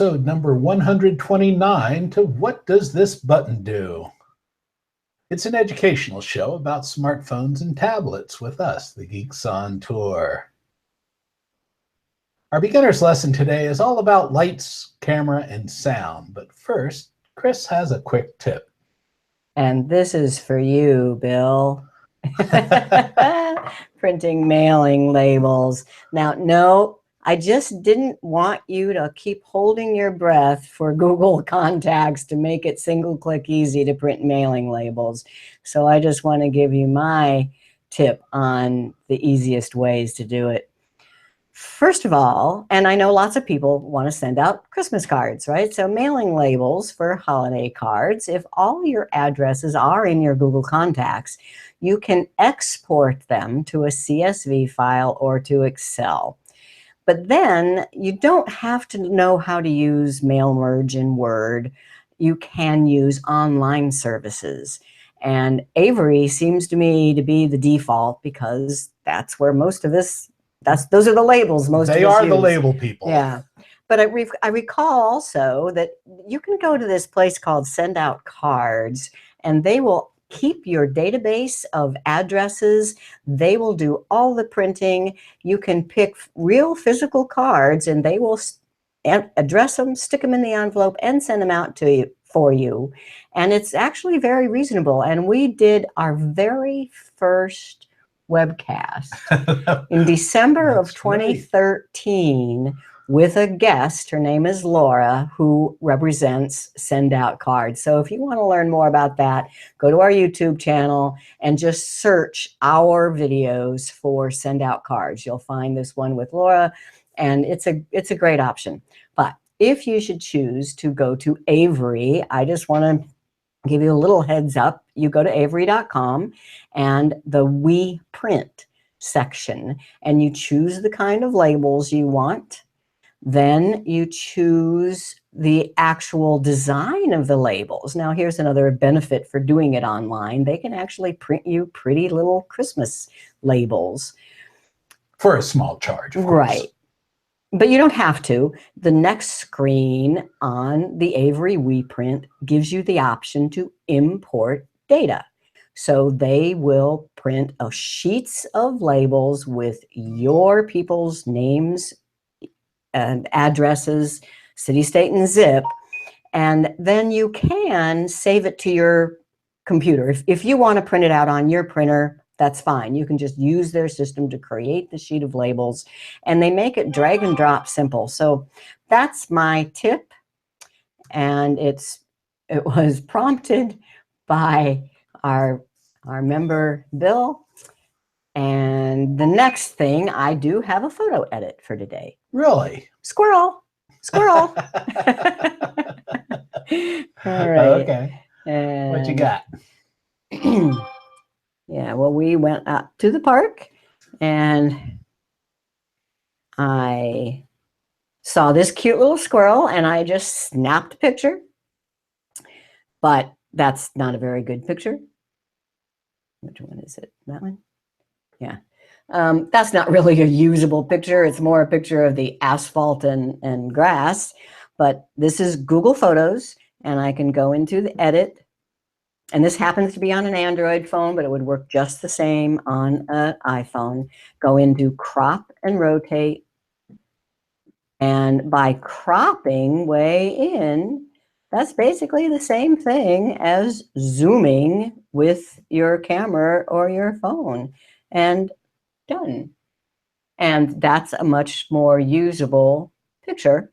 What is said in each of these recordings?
Episode number 129 to What Does This Button Do? It's an educational show about smartphones and tablets with us, the Geeks on Tour. Our beginner's lesson today is all about lights, camera, and sound. But first, Chris has a quick tip. And this is for you, Bill. Printing mailing labels. Now, no, I just didn't want you to keep holding your breath for Google Contacts to make it single-click easy to print mailing labels. So I just want to give you my tip on the easiest ways to do it. First of all, and I know lots of people want to send out Christmas cards, right? So mailing labels for holiday cards, if all your addresses are in your Google Contacts, you can export them to a CSV file or to Excel. But then you don't have to know how to use mail merge in Word. You can use online services. And Avery seems to me to be the default because that's where most of this, those are the labels most of us use. They are the label people. Yeah. But I recall also that you can go to this place called Send Out Cards, and they will keep your database of addresses. They will do all the printing. You can pick real physical cards, and they will address them, stick them in the envelope, and send them out to you for you. And it's actually very reasonable. And we did our very first webcast in December of 2013 with a guest. Her name is Laura, who represents Send Out Cards. So if you want to learn more about that, go to our YouTube channel and just search our videos for Send Out Cards. You'll find this one with Laura, and it's a great option. But if you should choose to go to Avery, I just want to give you a little heads up. You go to avery.com and the We Print section, and you choose the kind of labels you want. Then you choose the actual design of the labels. Now, here's another benefit for doing it online. They can actually print you pretty little Christmas labels. For a small charge, of course. Right. But you don't have to. The next screen on the Avery WePrint gives you the option to import data. So they will print sheets of labels with your people's names and addresses, city, state, and zip. And then you can save it to your computer. If you want to print it out on your printer, that's fine. You can just use their system to create the sheet of labels, and they make it drag and drop simple. So that's my tip. And it was prompted by our member, Bill. And the next thing, I do have a photo edit for today. Really? Squirrel. Squirrel. All right. Okay. What you got? Yeah, well, we went out to the park, and I saw this cute little squirrel, and I just snapped a picture. But that's not a very good picture. Which one is it? That one? Yeah. That's not really a usable picture. It's more a picture of the asphalt and grass. But this is Google Photos, and I can go into the edit. And this happens to be on an Android phone, but it would work just the same on an iPhone. Go into crop and rotate. And by cropping way in, that's basically the same thing as zooming with your camera or your phone. And done. And that's a much more usable picture.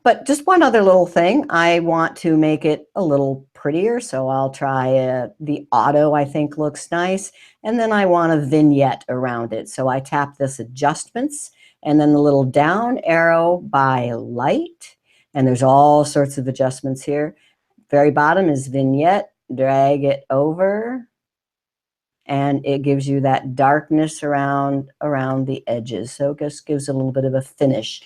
But just one other little thing, I want to make it a little prettier, so I'll try the auto, I think looks nice, and then I want a vignette around it. So I tap this adjustments, and then the little down arrow by light, and there's all sorts of adjustments here. Very bottom is vignette, drag it over, and it gives you that darkness around the edges. So it just gives it a little bit of a finish.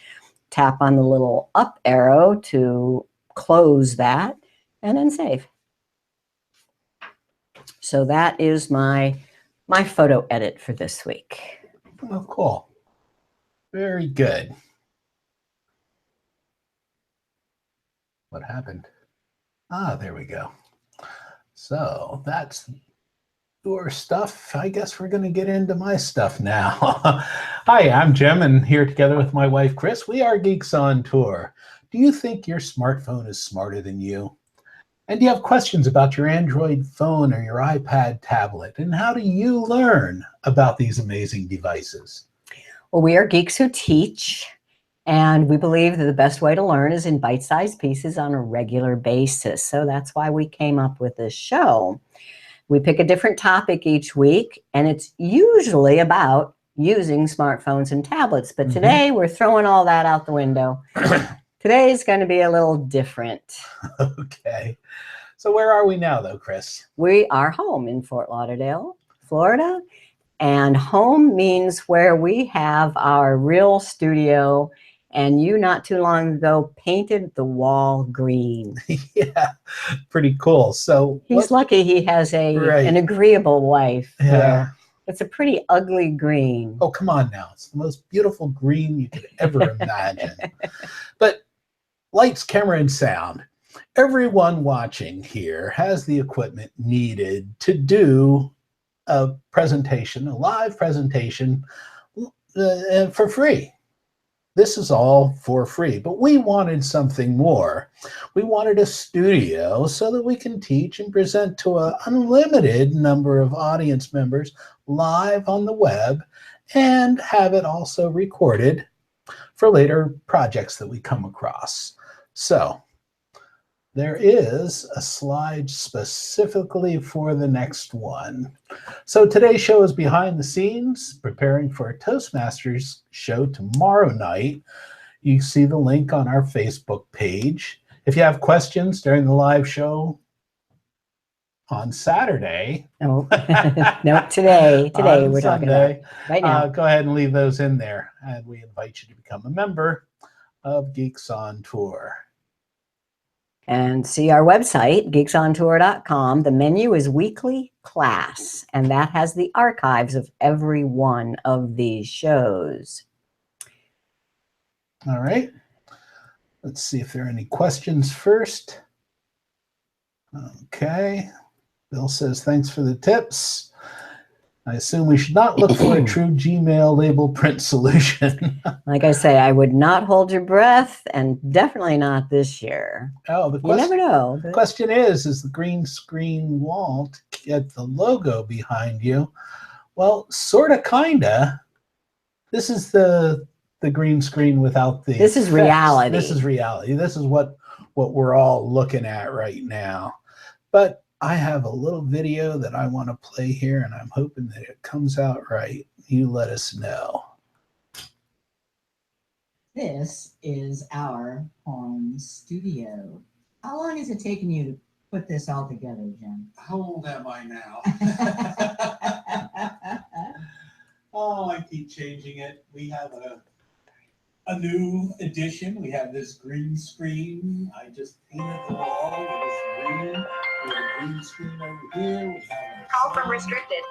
Tap on the little up arrow to close that, and then save. So that is my photo edit for this week. Oh, cool. Very good. What happened? Ah, there we go. So that's your stuff. I guess we're going to get into my stuff now. Hi, I'm Jim, and here together with my wife, Chris, we are Geeks on Tour. Do you think your smartphone is smarter than you? And do you have questions about your Android phone or your iPad tablet? And how do you learn about these amazing devices? Well, we are geeks who teach, and we believe that the best way to learn is in bite-sized pieces on a regular basis. So that's why we came up with this show. We pick a different topic each week, and it's usually about using smartphones and tablets. But today we're throwing all that out the window. Today is going to be a little different. Okay. So where are we now, though, Chris? We are home in Fort Lauderdale, Florida. And home means where we have our real studio. And you not too long ago painted the wall green. Yeah, pretty cool. So he's lucky he has an agreeable wife. Yeah. There. It's a pretty ugly green. Oh, come on now. It's the most beautiful green you could ever imagine. But lights, camera, and sound. Everyone watching here has the equipment needed to do a presentation, a live presentation for free. This is all for free, but we wanted something more. We wanted a studio so that we can teach and present to an unlimited number of audience members live on the web and have it also recorded for later projects that we come across. So there is a slide specifically for the next one. So today's show is behind the scenes, preparing for a Toastmasters show tomorrow night. You see the link on our Facebook page. If you have questions during the live show on Saturday. No, no, today we're talking about right now. Go ahead and leave those in there. And we invite you to become a member of Geeks on Tour. And see our website, geeksontour.com. The menu is weekly class, and that has the archives of every one of these shows. All right. Let's see if there are any questions first. Okay. Bill says, thanks for the tips. I assume we should not look for a true Gmail label print solution. Like I say, I would not hold your breath, and definitely not this year. Oh, you never know. The question is the green screen wall to get the logo behind you? Well, sort of, kind of. This is the green screen without the This is effects. reality. This is reality. This is what we're all looking at right now. But I have a little video that I want to play here, and I'm hoping that it comes out right. You let us know. This is our home studio. How long has it taken you to put this all together, Jim? How old am I now? Oh, I keep changing it. We have a new addition. We have this green screen. I just painted the wall with this green. We have a green screen over here. We have a Call from restricted.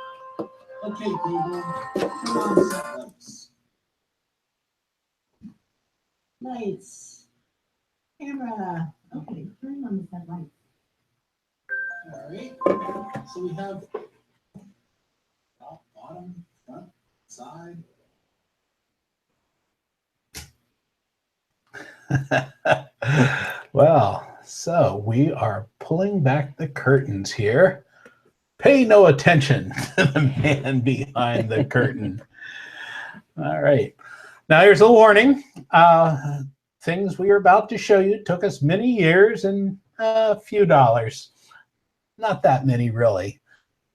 Okay, Google, turn on some lights. Lights. Camera. Okay, turn on the front light. All right. So we have top, bottom, front, side. Well, so we are pulling back the curtains here. Pay no attention to the man behind the curtain. All right. Now here's a warning. Things we are about to show you took us many years and a few dollars. Not that many, really,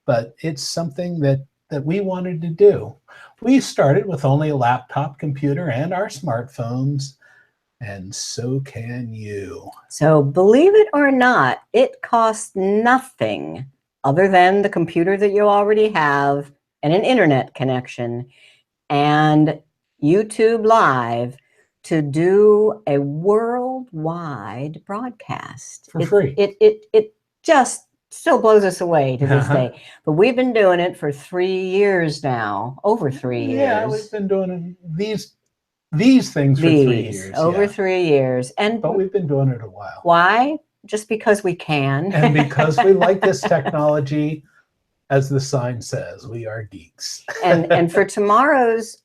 but it's something that we wanted to do. We started with only a laptop computer and our smartphones, and so can you. So believe it or not, it costs nothing other than the computer that you already have and an internet connection and YouTube Live to do a worldwide broadcast. For free. It just still blows us away to this day. But we've been doing it for 3 years now, over 3 years. Yeah, we've been doing these these things for 3 These years. over yeah. 3 years. And But we've been doing it a while. why? Just because we can. And because we like this technology, as the sign says, we are geeks. and for tomorrow's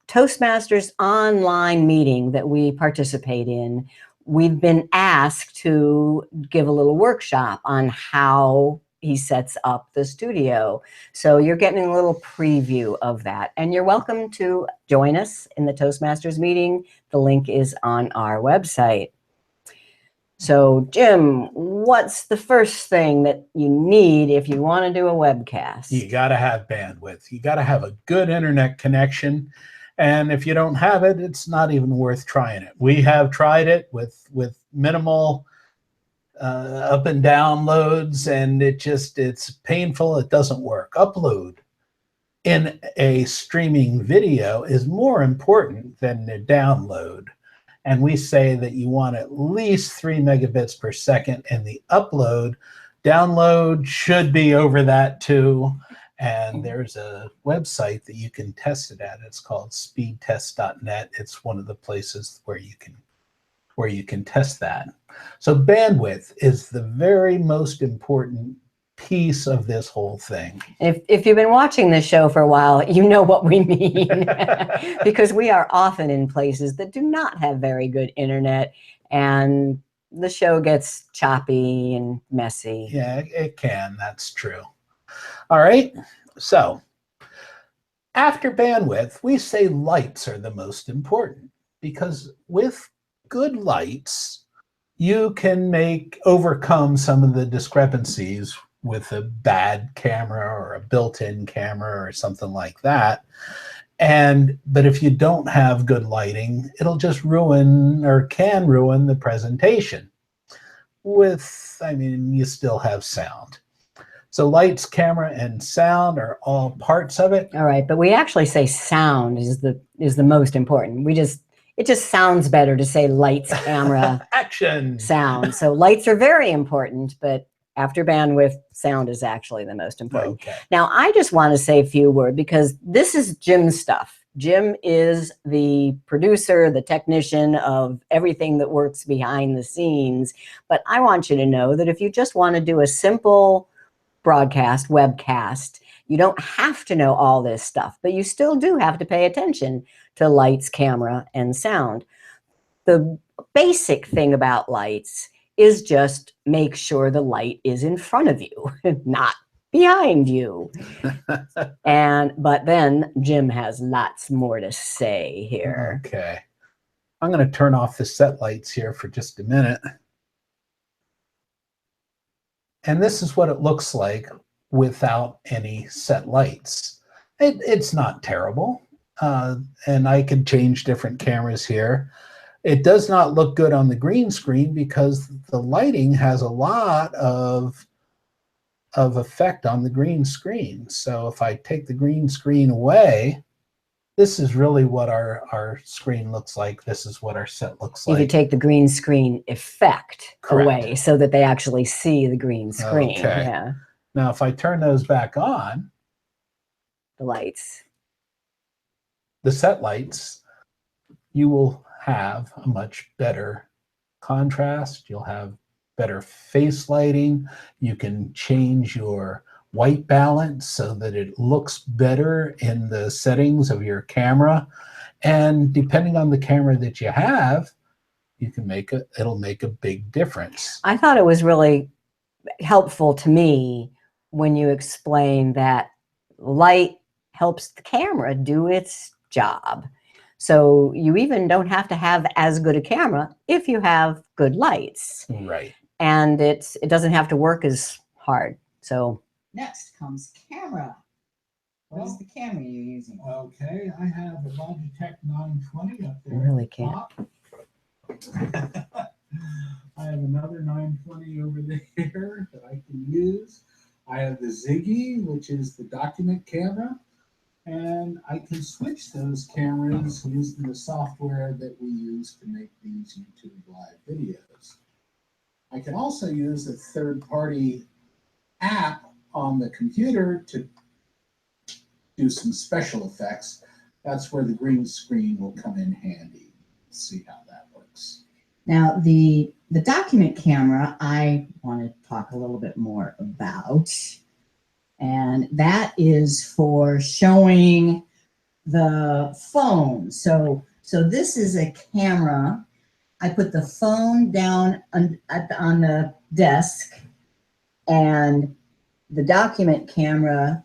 Toastmasters online meeting that we participate in, we've been asked to give a little workshop on how he sets up the studio. So you're getting a little preview of that. And you're welcome to join us in the Toastmasters meeting. The link is on our website. So, Jim, what's the first thing that you need if you want to do a webcast? You got to have bandwidth. You got to have a good internet connection. And if you don't have it, it's not even worth trying it. We have tried it with minimal up and down loads, and it's painful. It doesn't work. Upload in a streaming video is more important than the download. And we say that you want at least 3 megabits per second, and the download should be over that too. And there's a website that you can test it at. It's called speedtest.net. It's one of the places where you can test that. So bandwidth is the very most important piece of this whole thing. If you've been watching this show for a while, you know what we mean. Because we are often in places that do not have very good internet, and the show gets choppy and messy. Yeah, it can. That's true. All right. So after bandwidth, we say lights are the most important, because with good lights, you can overcome some of the discrepancies with a bad camera or a built-in camera or something like that. But if you don't have good lighting, it'll just can ruin the presentation. You still have sound. So lights, camera, and sound are all parts of it. All right, but we actually say sound is the most important. It just sounds better to say lights, camera, action, sound. So lights are very important, but after bandwidth, sound is actually the most important. Okay. Now, I just want to say a few words, because this is Jim's stuff. Jim is the producer, the technician of everything that works behind the scenes. But I want you to know that if you just want to do a simple broadcast, webcast, you don't have to know all this stuff, but you still do have to pay attention to lights, camera, and sound. The basic thing about lights is just make sure the light is in front of you, not behind you. But then Jim has lots more to say here. Okay. I'm going to turn off the set lights here for just a minute. And this is what it looks like without any set lights. It's not terrible. And I could change different cameras here. It does not look good on the green screen because the lighting has a lot of effect on the green screen. So if I take the green screen away, this is really what our screen looks like. This is what our set looks like. You could take the green screen effect Correct. away so that they actually see the green screen. Okay. Yeah. Now, if I turn those back on, The lights. the set lights, you will have a much better contrast. You'll have better face lighting. You can change your white balance so that it looks better in the settings of your camera. And depending on the camera that you have, it'll make a big difference. I thought it was really helpful to me when you explained that light helps the camera do its job. So you even don't have to have as good a camera if you have good lights. Right. And it doesn't have to work as hard. So Next comes camera. What is the camera you're using? Okay, I have a Logitech 920 up there. I really can't. I have another 920 over there that I can use. I have the Ziggy, which is the document camera. And I can switch those cameras using the software that we use to make these YouTube live videos. I can also use a third-party app on the computer to do some special effects. that's where the green screen will come in handy. Let's see how that works. Now, the document camera, I want to talk a little bit more about. And that is for showing the phone. So this is a camera. I put the phone down on the desk, and the document camera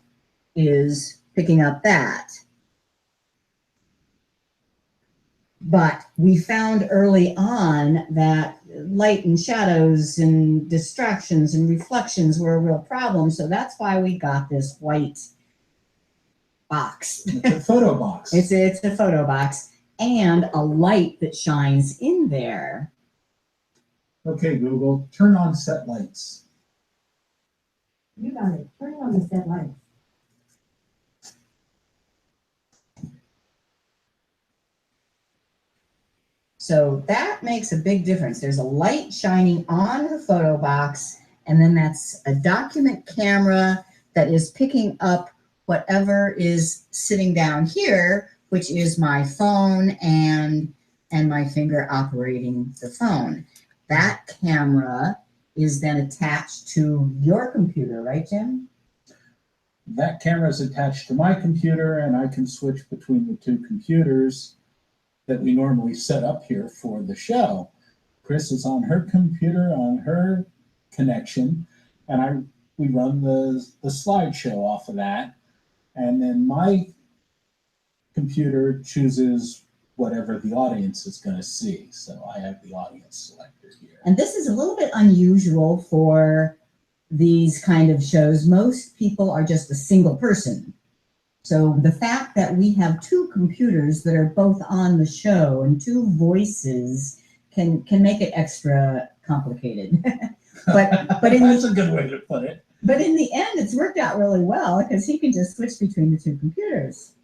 is picking up that. But we found early on that light and shadows and distractions and reflections were a real problem. So that's why we got this white box. It's a photo box. It's a photo box and a light that shines in there. Okay, Google, turn on set lights. You got it. Turn on the set lights. So that makes a big difference. There's a light shining on the photo box, and then that's a document camera that is picking up whatever is sitting down here, which is my phone and my finger operating the phone. That camera is then attached to your computer, right, Jim? That camera is attached to my computer, and I can switch between the two computers that we normally set up here for the show. Chris is on her computer, on her connection, and we run the slideshow off of that. And then my computer chooses whatever the audience is going to see. So I have the audience selector here. And this is a little bit unusual for these kind of shows. Most people are just a single person. So the fact that we have two computers that are both on the show and two voices can make it extra complicated. but in That's a good way to put it. But in the end, it's worked out really well because he can just switch between the two computers.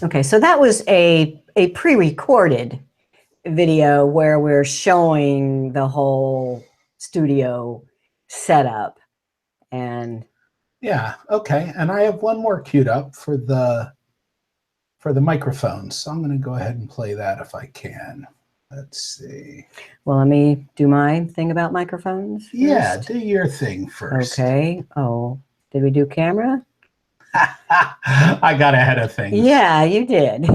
Okay, so that was a pre-recorded video where we're showing the whole studio setup. And yeah, okay. And I have one more queued up for the microphones. So I'm going to go ahead and play that if I can. Let's see. Well, let me do my thing about microphones first. Yeah, do your thing first. Okay. Oh, did we do camera? I got ahead of things. Yeah, you did.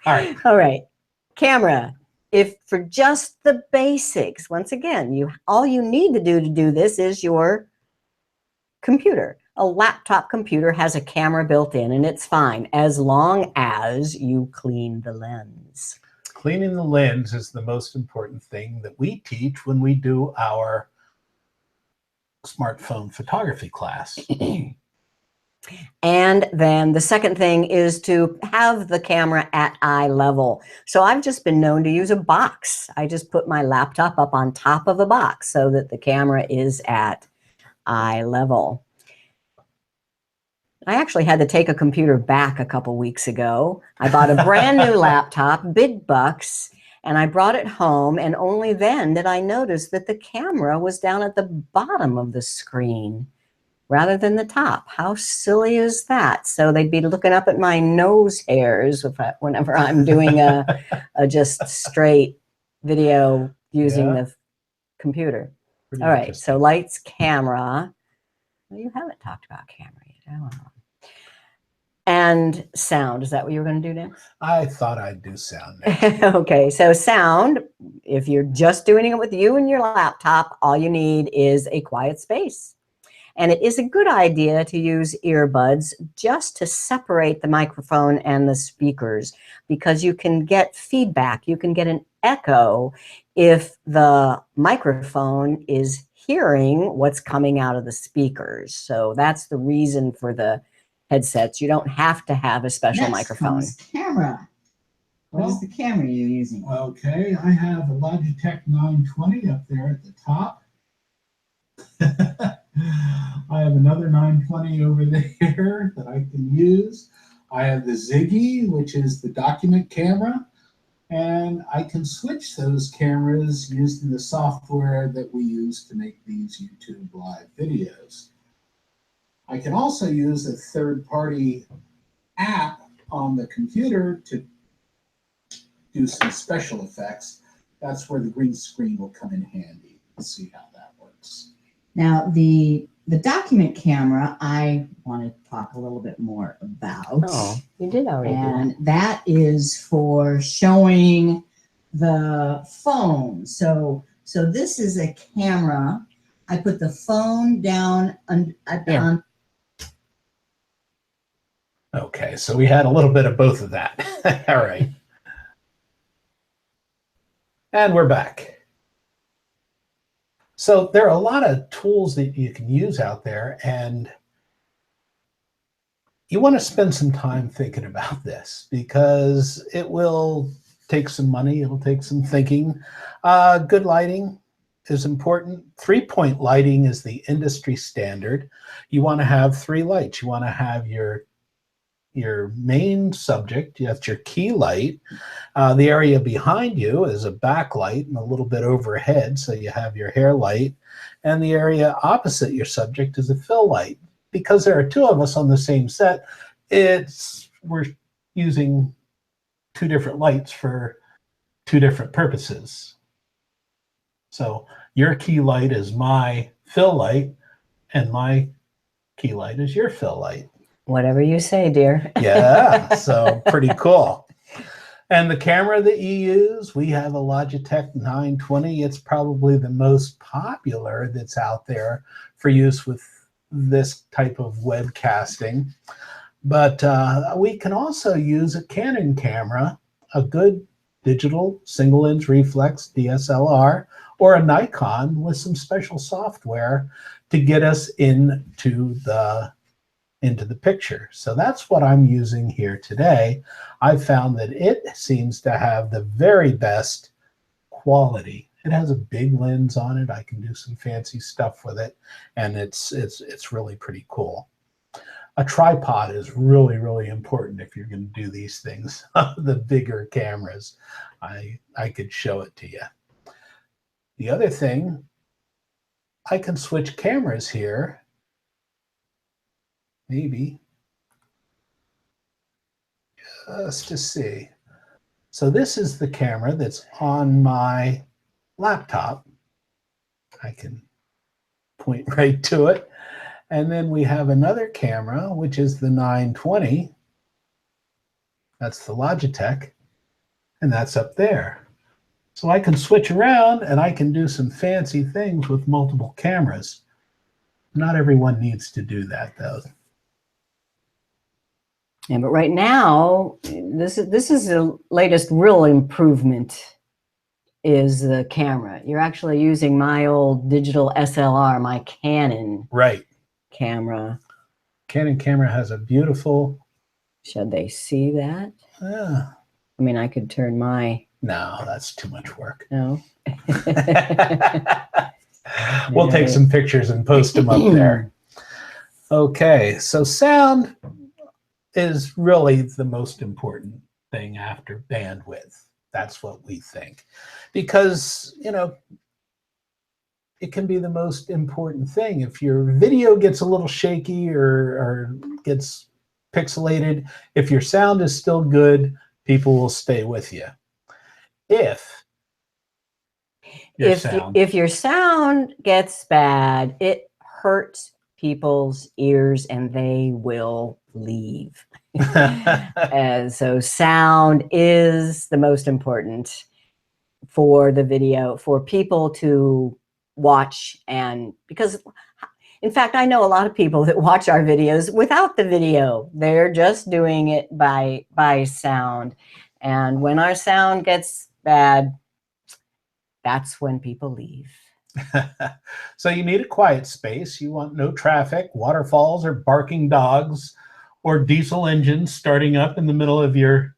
All right. All right. Camera. If for just the basics, once again, all you need to do this is your computer. A laptop computer has a camera built in, and it's fine as long as you clean the lens. Cleaning the lens is the most important thing that we teach when we do our smartphone photography class. And then the second thing is to have the camera at eye level. So I've just been known to use a box. I just put my laptop up on top of a box so that the camera is at eye level. I actually had to take a computer back a couple weeks ago. I bought a brand new laptop, big bucks, and I brought it home, and only then did I notice that the camera was down at the bottom of the screen rather than the top. How silly is that? So they'd be looking up at my nose hairs whenever I'm doing a just straight video using the computer. Pretty All right, so lights, camera. Well, you haven't talked about camera yet. Oh. And sound. Is that what you were going to do next? I thought I'd do sound next. Okay, so sound, if you're just doing it with you and your laptop, all you need is a quiet space. And it is a good idea to use earbuds just to separate the microphone and the speakers, because you can get feedback. You can get an echo if the microphone is hearing what's coming out of the speakers. So that's the reason for the headsets. You don't have to have a special microphone. Next comes camera. What is the camera you're using? Okay, I have a Logitech 920 up there at the top. I have another 920 over there that I can use. I have the Ziggy, which is the document camera. And I can switch those cameras using the software that we use to make these YouTube live videos. I can also use a third-party app on the computer to do some special effects. That's where the green screen will come in handy. Let's see how that works. Now, the document camera, I want to talk a little bit more about. Oh, you did already. And that is for showing the phone. So this is a camera. I put the phone down on. Okay, so we had a little bit of both of that. All right. And we're back. So there are a lot of tools that you can use out there, and you want to spend some time thinking about this because it will take some money, it'll take some thinking. Good lighting is important. 3-point lighting is the industry standard. You want to have 3 lights. You want to have your main subject, you have your key light. The area behind you is a backlight and a little bit overhead, so you have your hair light. And the area opposite your subject is a fill light. Because there are 2 of us on the same set, we're using 2 different lights for 2 different purposes. So your key light is my fill light, and my key light is your fill light. Whatever you say, dear. Yeah, so pretty cool. And the camera that you use, we have a Logitech 920. It's probably the most popular that's out there for use with this type of webcasting. But we can also use a Canon camera, a good digital single-lens reflex DSLR, or a Nikon with some special software to get us into the picture. So that's what I'm using here today. I found that it seems to have the very best quality. It has a big lens on it. I can do some fancy stuff with it, and it's really pretty cool. A tripod is really, really important if you're going to do these things. The bigger cameras, I could show it to you. The other thing, I can switch cameras here. Maybe. Just to see. So this is the camera that's on my laptop. I can point right to it. And then we have another camera, which is the 920. That's the Logitech. And that's up there. So I can switch around and I can do some fancy things with multiple cameras. Not everyone needs to do that, though. Yeah, but right now, this is the latest real improvement is the camera. You're actually using my old digital SLR, my Canon camera. Canon camera has a beautiful... Should they see that? Yeah. I mean, I could turn my... No, that's too much work. No. We'll take some pictures and post them up there. Okay, so sound is really the most important thing after bandwidth. That's what we think. Because, you know, it can be the most important thing. If your video gets a little shaky or gets pixelated, if your sound is still good, people will stay with you. If your sound gets bad, it hurts people's ears and they will leave. And so sound is the most important for the video, for people to watch. And because, in fact, I know a lot of people that watch our videos without the video. They're just doing it by sound. And when our sound gets bad, that's when people leave. So you need a quiet space. You want no traffic, waterfalls, or barking dogs, or diesel engines starting up in the middle of your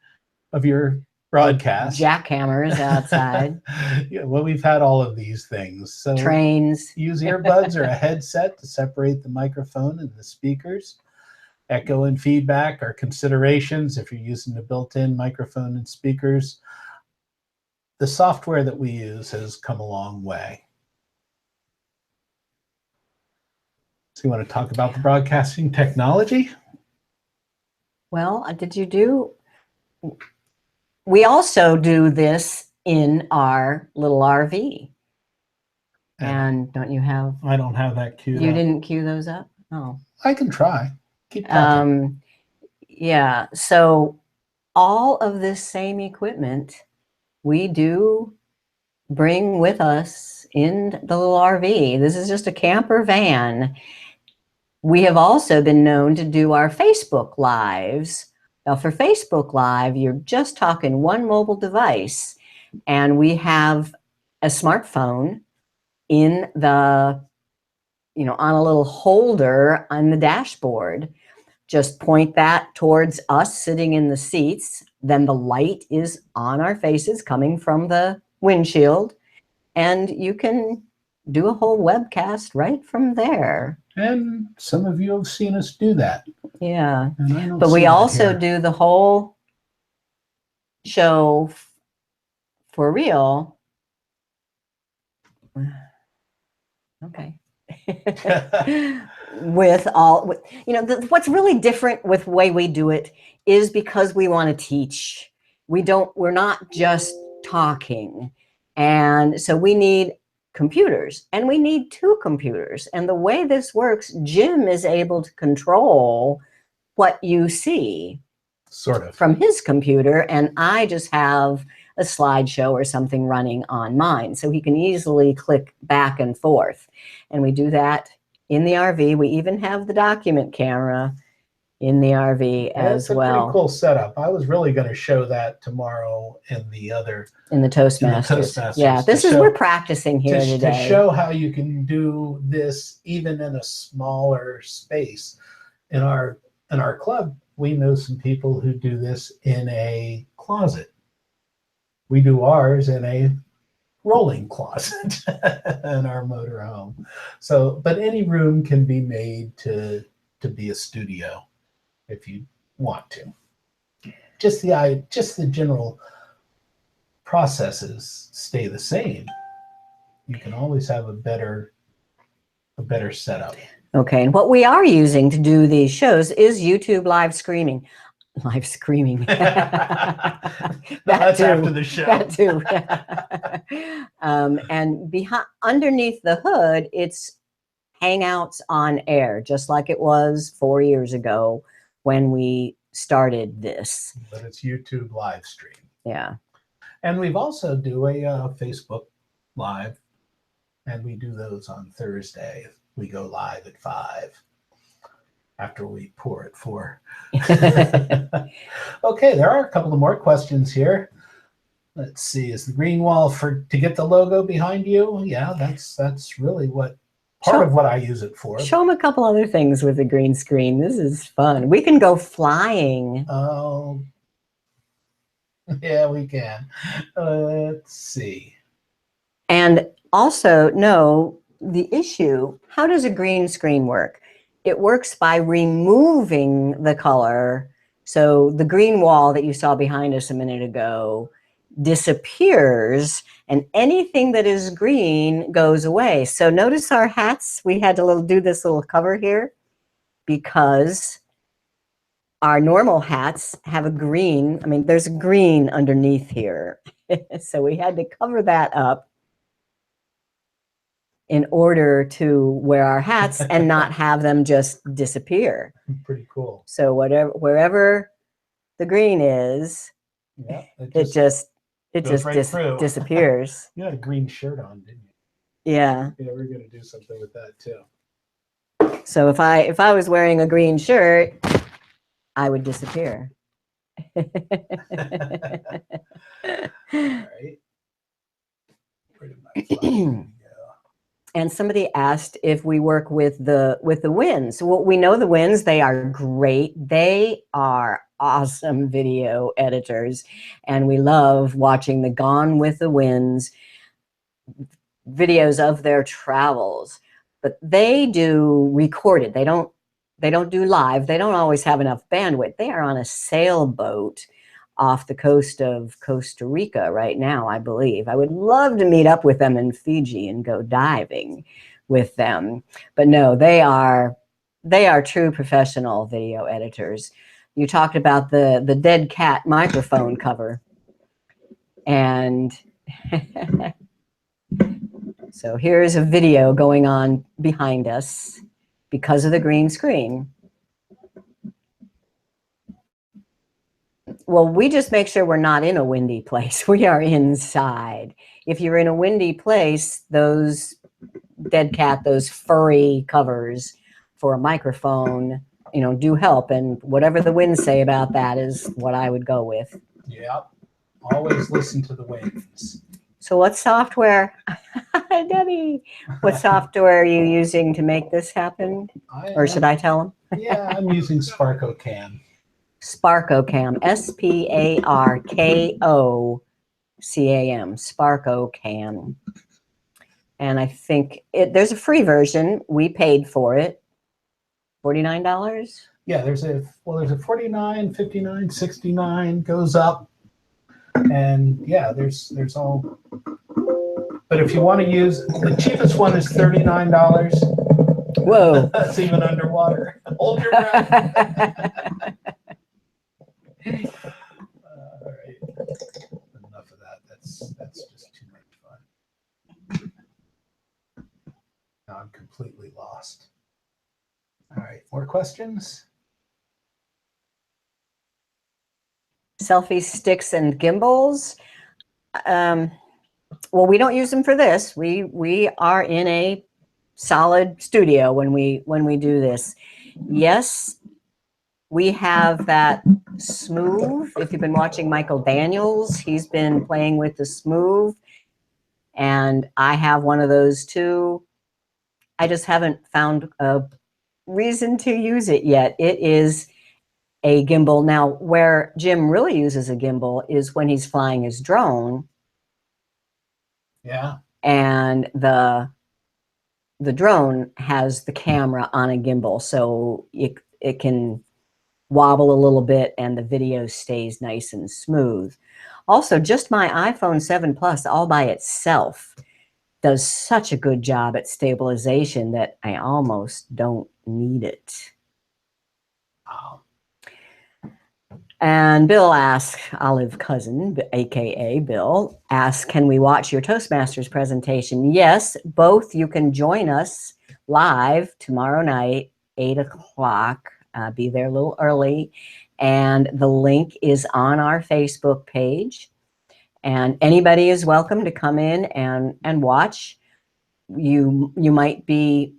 broadcast. Jackhammers outside. Yeah, well, we've had all of these things. So trains. Use earbuds or a headset to separate the microphone and the speakers. Echo and feedback are considerations if you're using the built-in microphone and speakers. the software that we use has come a long way. So you want to talk about the broadcasting technology? Well, we also do this in our little RV. And don't you have? I don't have that queued up. You didn't queue those up? Oh. I can try. Keep talking. Yeah, so all of this same equipment we do bring with us in the little RV. This is just a camper van. We have also been known to do our Facebook Lives. Now, for Facebook Live, you're just talking one mobile device, and we have a smartphone in the, on a little holder on the dashboard. Just point that towards us sitting in the seats. Then the light is on our faces coming from the windshield, and you can do a whole webcast right from there. And some of you have seen us do that. Yeah, but we also do the whole show for real. Okay. What's really different with the way we do it is because we want to teach. We're not just talking. And so we need computers, and we need two computers. And the way this works, Jim is able to control what you see sort of from his computer, and I just have a slideshow or something running on mine, so he can easily click back and forth. And we do that in the RV. We even have the document camera in the RV as well. It's a pretty cool setup. I was really going to show that tomorrow in the Toastmasters. Yeah, we're practicing here today. To show how you can do this even in a smaller space. In our club, we know some people who do this in a closet. We do ours in a rolling closet in our motorhome. So, but any room can be made to be a studio if you want to. Just the general processes stay the same. You can always have a better setup. Okay, and what we are using to do these shows is YouTube live streaming. Live screaming. That's after the show. That too. And underneath the hood, it's Hangouts on Air, just like it was 4 years ago when we started this. But it's YouTube live stream. Yeah. And we've also do a Facebook Live, and we do those on Thursday. We go live at 5. After we pour at 4. Okay, there are a couple of more questions here. Let's see, is the green wall to get the logo behind you? Yeah, that's really part of what I use it for. Show them a couple other things with the green screen. This is fun. We can go flying. Oh, yeah, we can. Let's see. And also, the issue, how does a green screen work? It works by removing the color. So the green wall that you saw behind us a minute ago disappears, and anything that is green goes away. So notice our hats, we had to do this little cover here because our normal hats have a green, there's a green underneath here. So we had to cover that up in order to wear our hats and not have them just disappear. Pretty cool. So wherever the green is, yeah, it just disappears. You had a green shirt on, didn't you? Yeah. Yeah, we're gonna do something with that too. So if I was wearing a green shirt, I would disappear. All right. Pretty much. And somebody asked if we work with the Winds. Well, we know the Winds, they are great. They are awesome video editors. And we love watching the Gone with the Winds videos of their travels. But they do recorded. They don't do live. They don't always have enough bandwidth. They are on a sailboat off the coast of Costa Rica right now, I believe. I would love to meet up with them in Fiji and go diving with them. But no, they are true professional video editors. You talked about the dead cat microphone cover. And so here's a video going on behind us because of the green screen. Well, we just make sure we're not in a windy place. We are inside. If you're in a windy place, those dead cat, those furry covers for a microphone, you know, do help. And whatever the winds say about that is what I would go with. Yep. Always listen to the winds. So what software, Debbie, what software are you using to make this happen? Or should I tell them? Yeah, I'm using SparkoCam. SparkoCam, SparkoCam, SparkoCam. And I think there's a free version. We paid for it. $49? Yeah, there's a 49, 59, 69, goes up. And yeah, there's all. But if you want to use, the cheapest one is $39. Whoa. That's even underwater. Hold your breath. All right. Enough of that. That's just too much fun. Now I'm completely lost. All right. More questions? Selfie sticks and gimbals. Well, we don't use them for this. We are in a solid studio when we do this. Yes, we have that Smooth. If you've been watching Michael Daniels, he's been playing with the Smooth, and I have one of those too. I just haven't found a reason to use it yet. It is a gimbal. Now, where Jim really uses a gimbal is when he's flying his drone. Yeah. And the drone has the camera on a gimbal, so it can wobble a little bit and the video stays nice and smooth. Also, just my iPhone 7 Plus all by itself does such a good job at stabilization that I almost don't need it. Wow. And Bill asks, Olive Cousin, aka Bill, asks, can we watch your Toastmasters presentation? Yes, both. You can join us live tomorrow night, 8 o'clock. Be there a little early. And the link is on our Facebook page. And anybody is welcome to come in and watch. You might be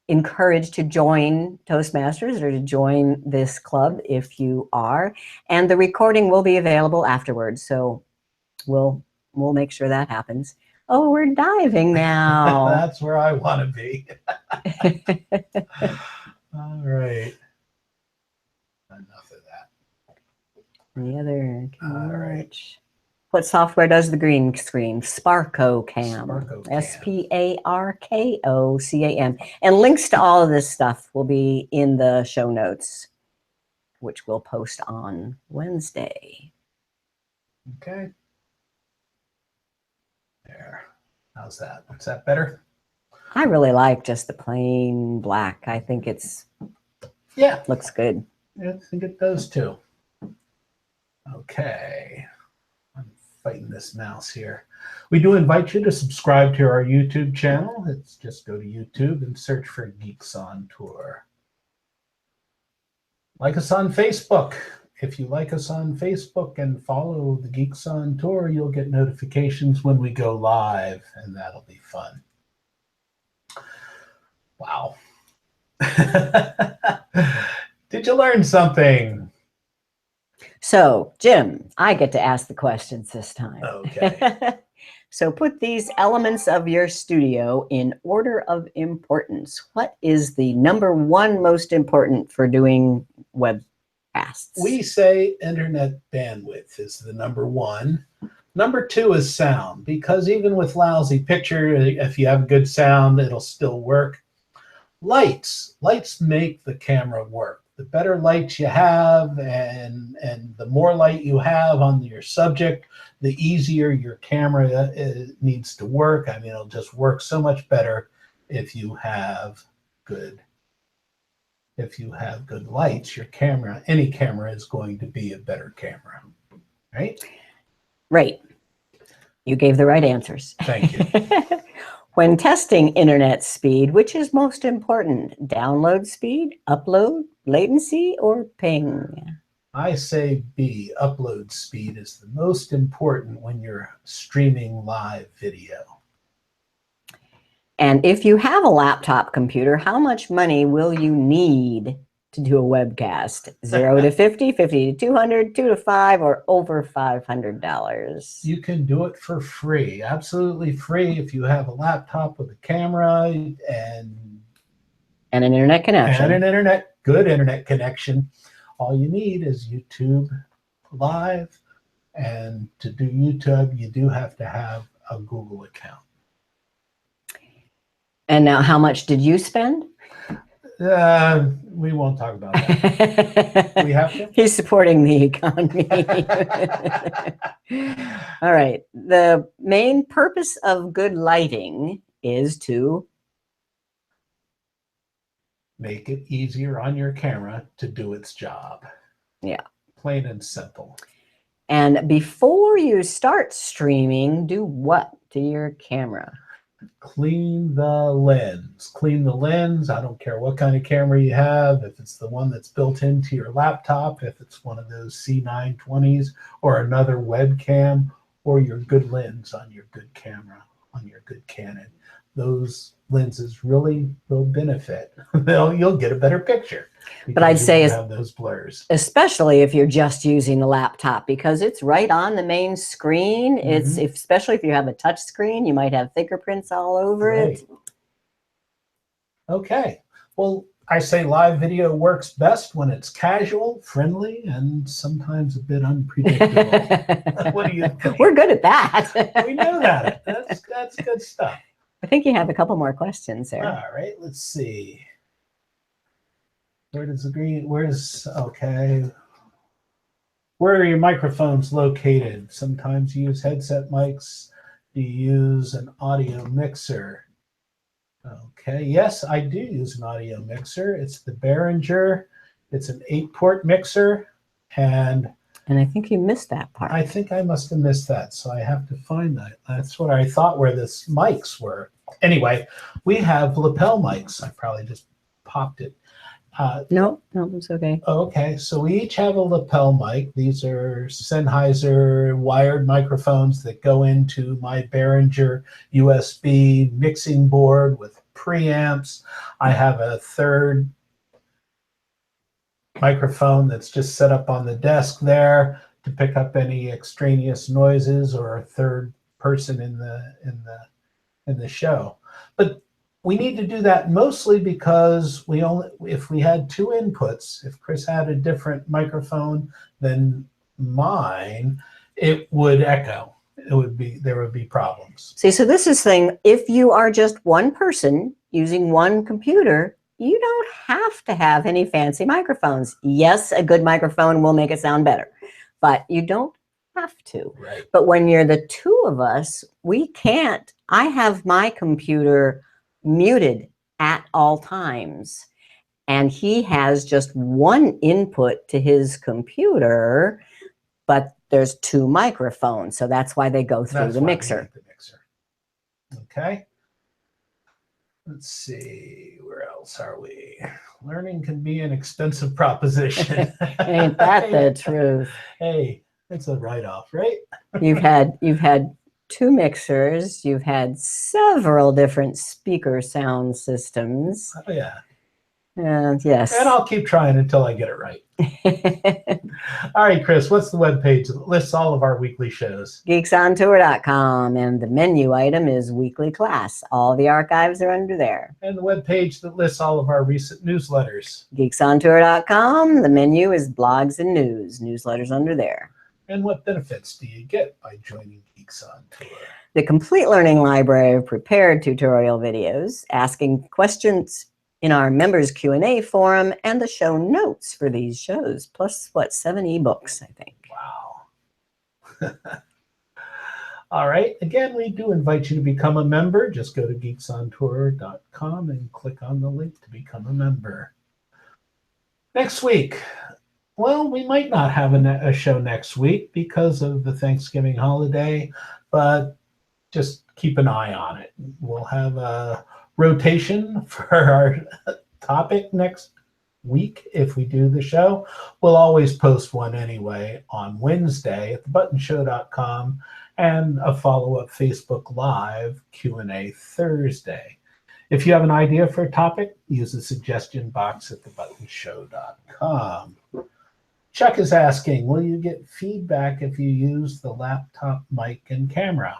encouraged to join Toastmasters or to join this club if you are, and the recording will be available afterwards, so we'll make sure that happens. Oh, we're diving now. That's where I want to be. All right, enough of that. The other, all right. What software does the green screen? SparkoCam. SparkoCam. SparkoCam. And links to all of this stuff will be in the show notes, which we'll post on Wednesday. Okay. There. How's that? Is that better? I really like just the plain black. I think it's, yeah, looks good. I think it does too. Okay. I'm fighting this mouse here. We do invite you to subscribe to our YouTube channel. It's just go to YouTube and search for Geeks on Tour. Like us on Facebook. If you like us on Facebook and follow the Geeks on Tour, you'll get notifications when we go live, and that'll be fun. Wow. Did you learn something? So, Jim, I get to ask the questions this time. Okay. So put these elements of your studio in order of importance. What is the #1 most important for doing webcasts? We say internet bandwidth is the #1. #2 is sound, because even with lousy picture, if you have good sound, it'll still work. Lights make the camera work. The better lights you have, and the more light you have on your subject, the easier your camera needs to work. I mean, it'll just work so much better if you have good lights. Your camera, any camera, is going to be a better camera, right? Right. You gave the right answers. Thank you. When testing internet speed, which is most important? Download speed, upload, latency, or ping? I say B, upload speed is the most important when you're streaming live video. And if you have a laptop computer, how much money will you need to do a webcast? 0 to 50, 50 to 200, 2 to 5, or over $500? You can do it for free, absolutely free, if you have a laptop with a camera and an internet connection. And an good internet connection. All you need is YouTube Live. And to do YouTube, you do have to have a Google account. And now, how much did you spend? We won't talk about that. We have to? He's supporting the economy. All right. The main purpose of good lighting is to make it easier on your camera to do its job. Yeah. Plain and simple. And before you start streaming, do what to your camera? Clean the lens. Clean the lens. I don't care what kind of camera you have. If it's the one that's built into your laptop, if it's one of those C920s or another webcam, or your good lens on your good camera, on your good Canon. Those lenses really will benefit. You'll get a better picture. But I'd say have those blurs, especially if you're just using the laptop, because it's right on the main screen. Mm-hmm. It's especially if you have a touch screen, you might have fingerprints all over it. Okay. Well, I say live video works best when it's casual, friendly, and sometimes a bit unpredictable. What do you think? We're good at that. We know that. That's good stuff. I think you have a couple more questions there. All right, let's see. Where are your microphones located? Sometimes you use headset mics. Do you use an audio mixer? Okay, yes, I do use an audio mixer. It's the Behringer. It's an 8-port mixer. And I think you missed that part. I think I must have missed that, so I have to find that. That's what I thought where the mics were. Anyway, we have lapel mics. I probably just popped it. No, it's okay. Okay, so we each have a lapel mic. These are Sennheiser wired microphones that go into my Behringer USB mixing board with preamps. I have a third microphone that's just set up on the desk there to pick up any extraneous noises or a third person in the show. But we need to do that mostly because if we had 2 inputs, if Chris had a different microphone than mine, it would echo. There would be problems. See, so this is thing, if you are just one person using one computer, you don't have to have any fancy microphones. Yes, a good microphone will make it sound better, but you don't have to. Right. But when you're the 2 of us, we can't. I have my computer muted at all times, and he has just one input to his computer, but there's 2 microphones, so that's why they go through the mixer. Okay. Let's see, where else are we? Learning can be an expensive proposition. Ain't that the truth? Hey, it's a write-off, right? You've had 2 mixers, you've had several different speaker sound systems. Oh, yeah. And yes. And I'll keep trying until I get it right. All right, Chris, what's the webpage that lists all of our weekly shows? geeksontour.com, and the menu item is weekly class. All the archives are under there. And the webpage that lists all of our recent newsletters. geeksontour.com, the menu is blogs and news. Newsletters under there. And what benefits do you get by joining Geeks on Tour? The complete learning library of prepared tutorial videos, asking questions in our members Q&A forum and the show notes for these shows, plus what, 7 ebooks, I think. Wow. All right. Again, we do invite you to become a member. Just go to geeksontour.com and click on the link to become a member. Next week, well, we might not have a show next week because of the Thanksgiving holiday, but just keep an eye on it. We'll have a rotation for our topic next week if we do the show. We'll always post one anyway on Wednesday at thebuttonshow.com and a follow-up Facebook Live Q&A Thursday. If you have an idea for a topic, use the suggestion box at thebuttonshow.com. Chuck is asking, will you get feedback if you use the laptop mic and camera?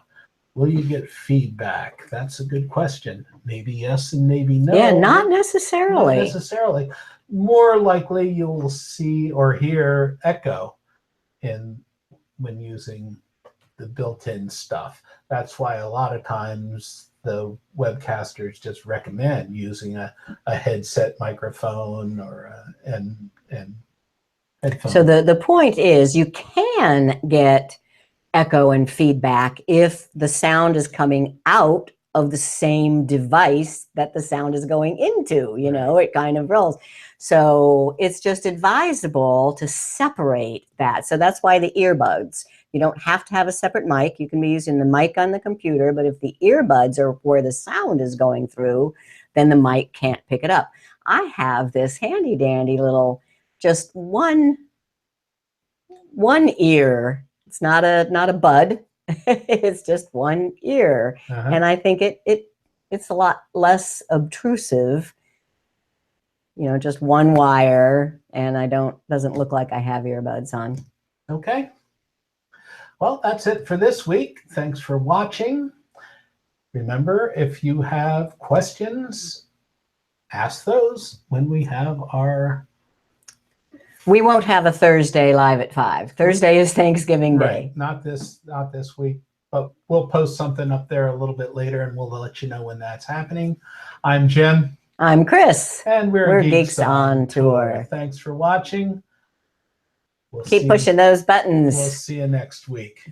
Will you get feedback? That's a good question. Maybe yes and maybe no. Yeah, not necessarily. Not necessarily. More likely you'll see or hear echo when using the built-in stuff. That's why a lot of times the webcasters just recommend using a headset microphone or and headphone. So the point is you can get echo and feedback if the sound is coming out of the same device that the sound is going into, you know, it kind of rolls. So it's just advisable to separate that. So that's why the earbuds, you don't have to have a separate mic. You can be using the mic on the computer, but if the earbuds are where the sound is going through, then the mic can't pick it up. I have this handy dandy little, just one ear. It's not a bud. It's just one ear. And I think it's a lot less obtrusive, you know, just one wire, and doesn't look like I have earbuds on. Okay. Well, that's it for this week. Thanks for watching. Remember, if you have questions, ask those when we have our... We won't have a Thursday live at 5. Thursday is Thanksgiving Day. Right. Not this week, but we'll post something up there a little bit later and we'll let you know when that's happening. I'm Jim. I'm Chris. And we're Geeks On Tour. Thanks for watching. Keep pushing those buttons. We'll see you next week.